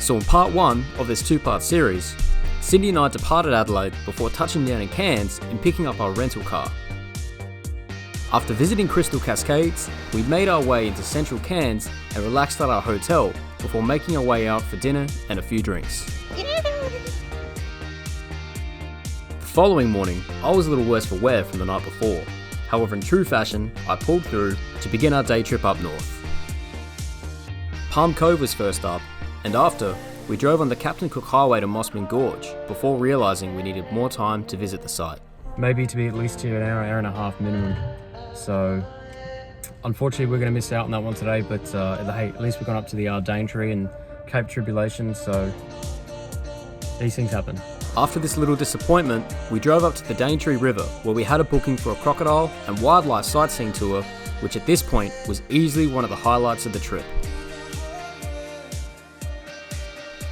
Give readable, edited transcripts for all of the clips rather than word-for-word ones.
So in part 1 of this 2-part series, Cindy and I departed Adelaide before touching down in Cairns and picking up our rental car. After visiting Crystal Cascades, we made our way into central Cairns and relaxed at our hotel before making our way out for dinner and a few drinks. The following morning, I was a little worse for wear from the night before. However, in true fashion, I pulled through to begin our day trip up north. Palm Cove was first up, and after, we drove on the Captain Cook Highway to Mossman Gorge before realising we needed more time to visit the site. Maybe to be at least an hour and a half minimum. So, unfortunately we're going to miss out on that one today, but hey, at least we've gone up to the Daintree and Cape Tribulation, so these things happen. After this little disappointment, we drove up to the Daintree River where we had a booking for a crocodile and wildlife sightseeing tour, which at this point was easily one of the highlights of the trip.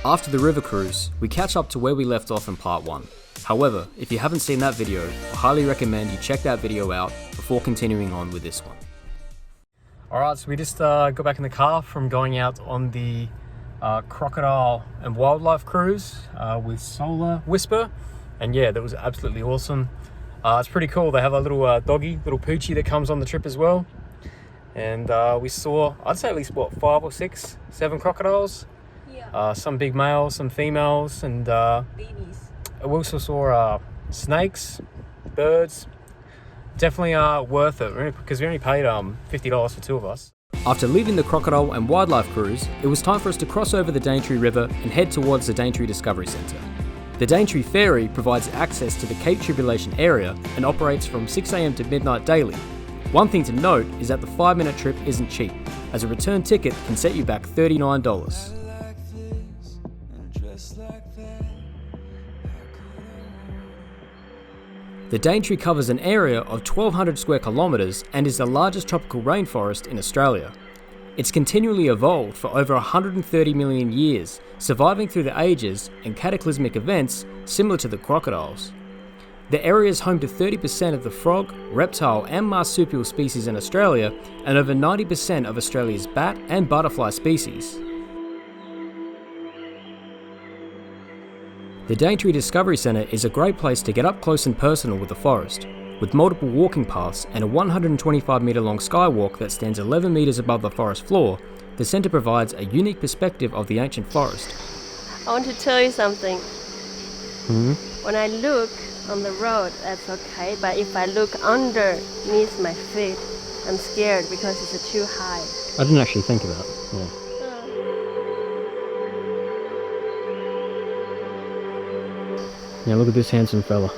After the river cruise, we catch up to where we left off in part 1. However, if you haven't seen that video, I highly recommend you check that video out before continuing on with this one. Alright, so we just got back in the car from going out on the Crocodile and wildlife cruise with Solar Whisper, and yeah, that was absolutely awesome. It's pretty cool. They have a little doggy, little Poochie that comes on the trip as well, and we saw, I'd say at least 5 or 6, 7 crocodiles. Yeah. Some big males, some females, and babies. We also saw snakes, birds. Definitely worth it because we only paid $50 for 2 of us. After leaving the Crocodile and wildlife cruise, it was time for us to cross over the Daintree River and head towards the Daintree Discovery Centre. The Daintree Ferry provides access to the Cape Tribulation area and operates from 6 AM to midnight daily. One thing to note is that the 5-minute trip isn't cheap, as a return ticket can set you back $39. The Daintree covers an area of 1,200 square kilometres and is the largest tropical rainforest in Australia. It's continually evolved for over 130 million years, surviving through the ages and cataclysmic events similar to the crocodiles. The area is home to 30% of the frog, reptile and marsupial species in Australia and over 90% of Australia's bat and butterfly species. The Daintree Discovery Centre is a great place to get up close and personal with the forest. With multiple walking paths and a 125 metre long skywalk that stands 11 metres above the forest floor, the centre provides a unique perspective of the ancient forest. I want to tell you something. When I look on the road, that's okay, but if I look underneath my feet, I'm scared because it's too high. I didn't actually think of that. Yeah. Now look at this handsome fella.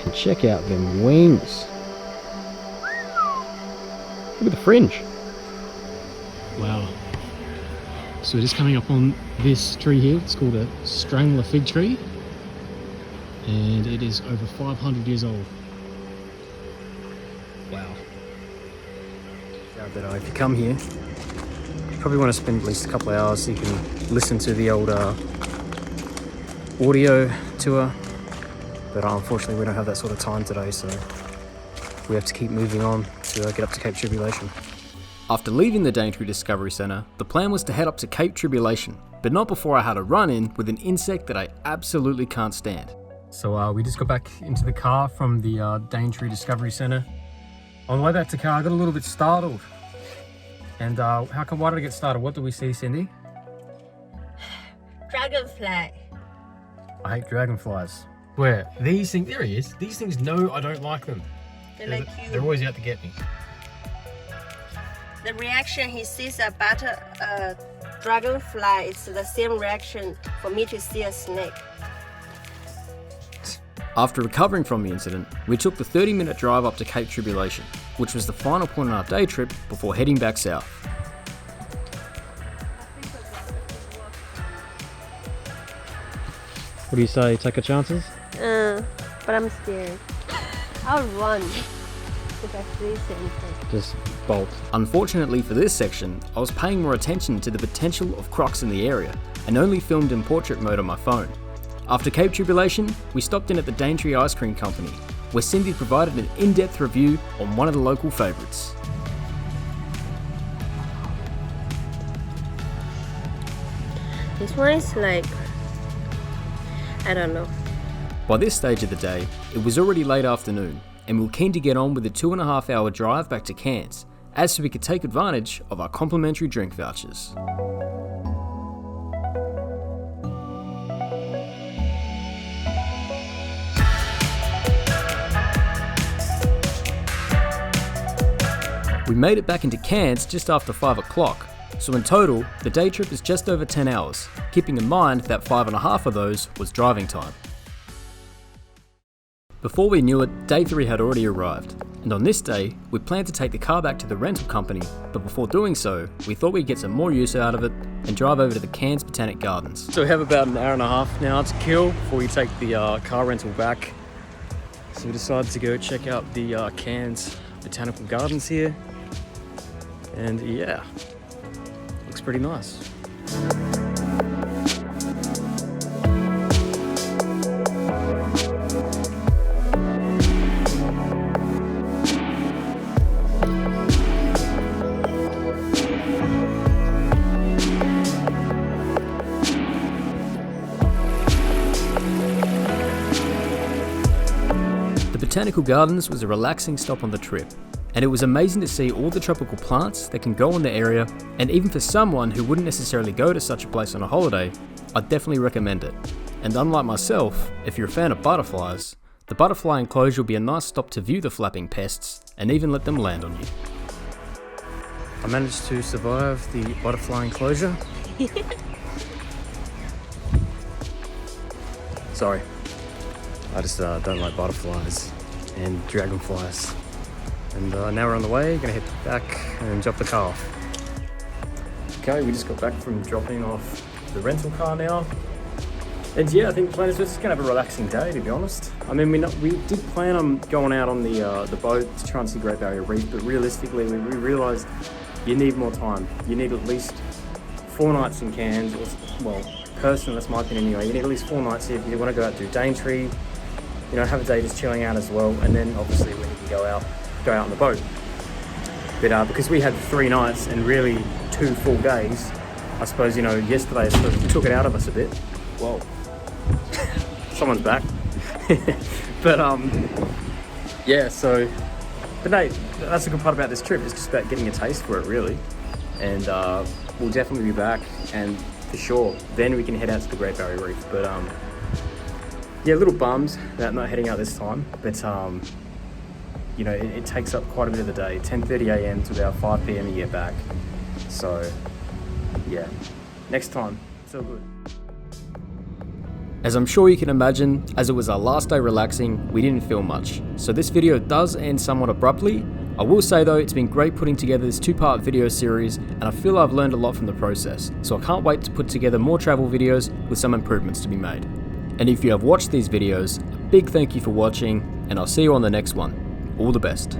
And check out them wings. Look at the fringe. Wow. So we're just coming up on this tree here. It's called a strangler fig tree. And it is over 500 years old. Wow. But if you come here, you probably want to spend at least a couple of hours so you can listen to the old audio tour, but unfortunately we don't have that sort of time today, so we have to keep moving on to get up to Cape Tribulation. After leaving the Daintree Discovery Centre, the plan was to head up to Cape Tribulation, but not before I had a run-in with an insect that I absolutely can't stand. So we just got back into the car from the Daintree Discovery Centre. On the way back to the car, I got a little bit startled. And why did I get startled? What did we see, Cindy? Dragonfly. I hate dragonflies. Where? These things, there he is. These things know I don't like them. They're always out to get me. The reaction he sees about a dragonfly is the same reaction for me to see a snake. After recovering from the incident, we took the 30-minute drive up to Cape Tribulation, which was the final point on our day trip before heading back south. What do you say, take our chances? But I'm scared. I'll run if I see something. Just bolt. Unfortunately for this section, I was paying more attention to the potential of crocs in the area and only filmed in portrait mode on my phone. After Cape Tribulation, we stopped in at the Daintree Ice Cream Company, where Cindy provided an in-depth review on one of the local favourites. This one is like, I don't know. By this stage of the day, it was already late afternoon, and we were keen to get on with the 2.5 hour drive back to Cairns, as so we could take advantage of our complimentary drink vouchers. We made it back into Cairns just after 5 o'clock, so in total, the day trip is just over 10 hours, keeping in mind that 5.5 of those was driving time. Before we knew it, day 3 had already arrived, and on this day, we planned to take the car back to the rental company, but before doing so, we thought we'd get some more use out of it and drive over to the Cairns Botanic Gardens. So we have about an hour and a half now to kill before we take the car rental back. So we decided to go check out the Cairns Botanical Gardens here. And yeah, looks pretty nice. The Botanical Gardens was a relaxing stop on the trip, and it was amazing to see all the tropical plants that can grow in the area, and even for someone who wouldn't necessarily go to such a place on a holiday, I'd definitely recommend it. And unlike myself, if you're a fan of butterflies, the butterfly enclosure will be a nice stop to view the flapping pests and even let them land on you. I managed to survive the butterfly enclosure. Sorry, I just don't like butterflies and dragonflies. And now we're on the way, gonna head back and drop the car off. Okay, we just got back from dropping off the rental car now. And yeah, I think the plan is we're just gonna have a relaxing day, to be honest. I mean, we did plan on going out on the boat to try and see Great Barrier Reef, but realistically, we realised you need more time. You need at least 4 nights in Cairns, or, well, personally, that's my opinion anyway. You need at least 4 nights here if you want to go out to Daintree, you know, have a day just chilling out as well, and then obviously when you can go out on the boat. But because we had 3 nights and really 2 full days, I suppose, you know, yesterday sort of took it out of us a bit. Whoa. Someone's back. But yeah, so, but no, that's a good part about this trip. It's just about getting a taste for it, really. And we'll definitely be back, and for sure, then we can head out to the Great Barrier Reef. But yeah, a little bummed about not heading out this time, but you know, it takes up quite a bit of the day, 10:30 a.m. to about 5 p.m. to get back. So, yeah, next time, it's all good. As I'm sure you can imagine, as it was our last day relaxing, we didn't film much. So this video does end somewhat abruptly. I will say though, it's been great putting together this 2-part video series, and I feel I've learned a lot from the process. So I can't wait to put together more travel videos with some improvements to be made. And if you have watched these videos, a big thank you for watching, and I'll see you on the next one. All the best.